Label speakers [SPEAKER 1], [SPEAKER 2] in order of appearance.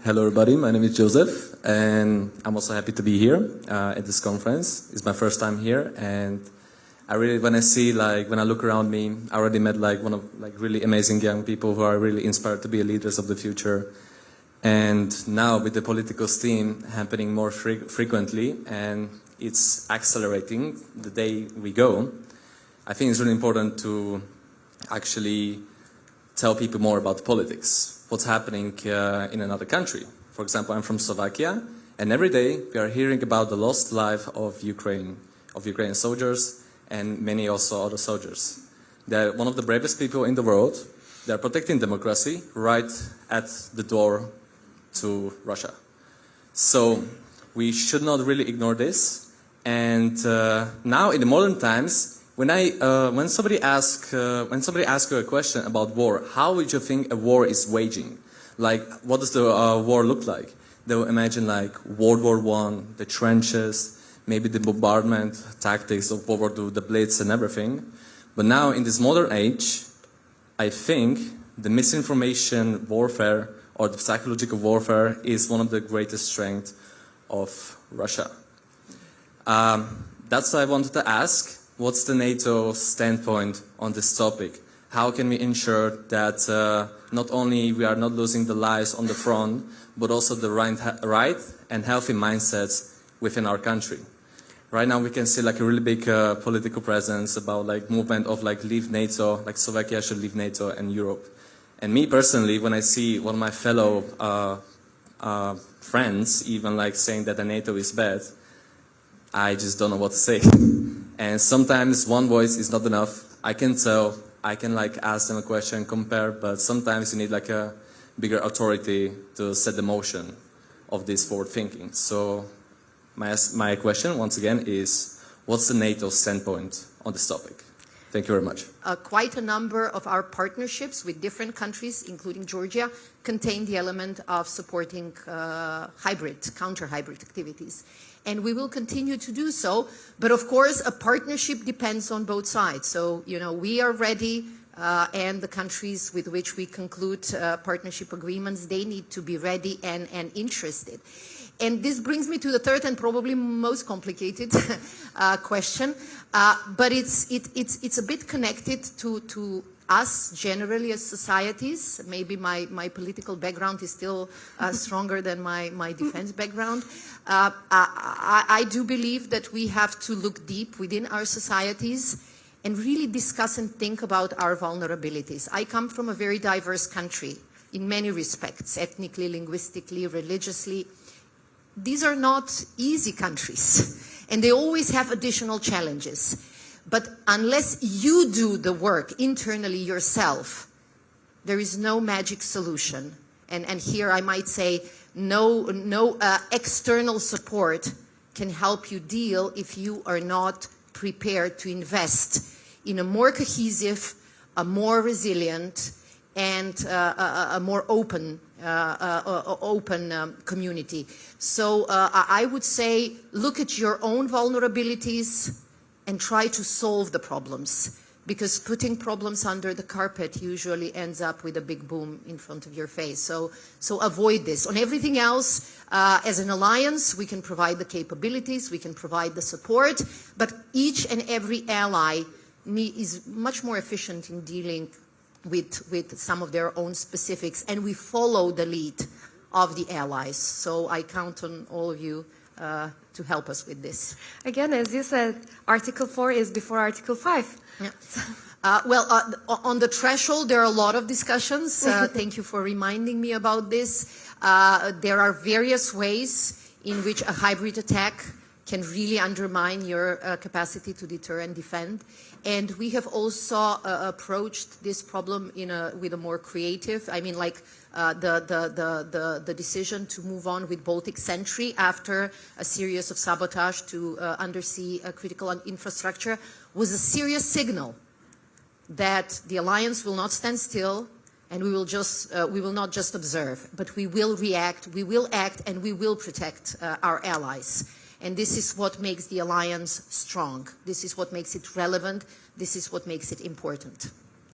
[SPEAKER 1] Hello everybody, my name is Joseph and I'm also happy to be here at this conference. It's my first time here and when I look around me, I already met one of really amazing young people who are really inspired to be leaders of the future. And now with the political steam happening more frequently and it's accelerating the day we go, I think it's really important to actually tell people more about politics, what's happening in another country. For example, I'm from Slovakia, and every day we are hearing about the lost life of Ukrainian soldiers and many also other soldiers. They're one of the bravest people in the world. They're protecting democracy right at the door to Russia. So we should not really ignore this. And now in the modern times, when somebody asks you a question about war, how would you think a war is waging? Like, what does the war look like? They will imagine like World War I, the trenches, maybe the bombardment tactics of World War II, the Blitz and everything. But now in this modern age, I think the misinformation warfare or the psychological warfare is one of the greatest strengths of Russia. That's why I wanted to ask, what's the NATO standpoint on this topic? How can we ensure that not only we are not losing the lives on the front, but also the right and healthy mindsets within our country? Right now we can see like a really big political presence about like movement of like leave NATO, like Slovakia should leave NATO and Europe. And me personally, when I see one of my fellow friends even like saying that the NATO is bad, I just don't know what to say. And sometimes one voice is not enough. I can tell, I can like ask them a question, compare, but sometimes you need like a bigger authority to set the motion of this forward thinking. So my question once again is, what's the NATO standpoint on this topic? Thank you very much.
[SPEAKER 2] Quite a number of our partnerships with different countries, including Georgia, contain the element of supporting counter-hybrid activities. And we will continue to do so. But of course, a partnership depends on both sides. So, you know, we are ready, and the countries with which we conclude partnership agreements, they need to be ready and interested. And this brings me to the third and probably most complicated question. But it's a bit connected to us generally as societies. Maybe my political background is still stronger than my defense background. I do believe that we have to look deep within our societies and really discuss and think about our vulnerabilities. I come from a very diverse country in many respects, ethnically, linguistically, religiously. These are not easy countries, and they always have additional challenges. But unless you do the work internally yourself, there is no magic solution. And here I might say no external support can help you deal if you are not prepared to invest in a more cohesive, a more resilient, and a more open community. So I would say look at your own vulnerabilities and try to solve the problems, because putting problems under the carpet usually ends up with a big boom in front of your face. So avoid this. On everything else, as an alliance, we can provide the capabilities, we can provide the support, but each and every ally is much more efficient in dealing with some of their own specifics, and we follow the lead of the allies. So I count on all of you to help us with this.
[SPEAKER 3] Again, as you said, Article 4 is before Article 5.
[SPEAKER 2] Yeah. Well, on the threshold, there are a lot of discussions. Thank you for reminding me about this. There are various ways in which a hybrid attack can really undermine your capacity to deter and defend. And we have also approached this problem with a more creative, I mean, like the decision to move on with Baltic Sentry after a series of sabotage to undersea critical infrastructure was a serious signal that the alliance will not stand still, and we will not just observe, but we will react, we will act, and we will protect our allies. And this is what makes the alliance strong. This is what makes it relevant. This is what makes it important.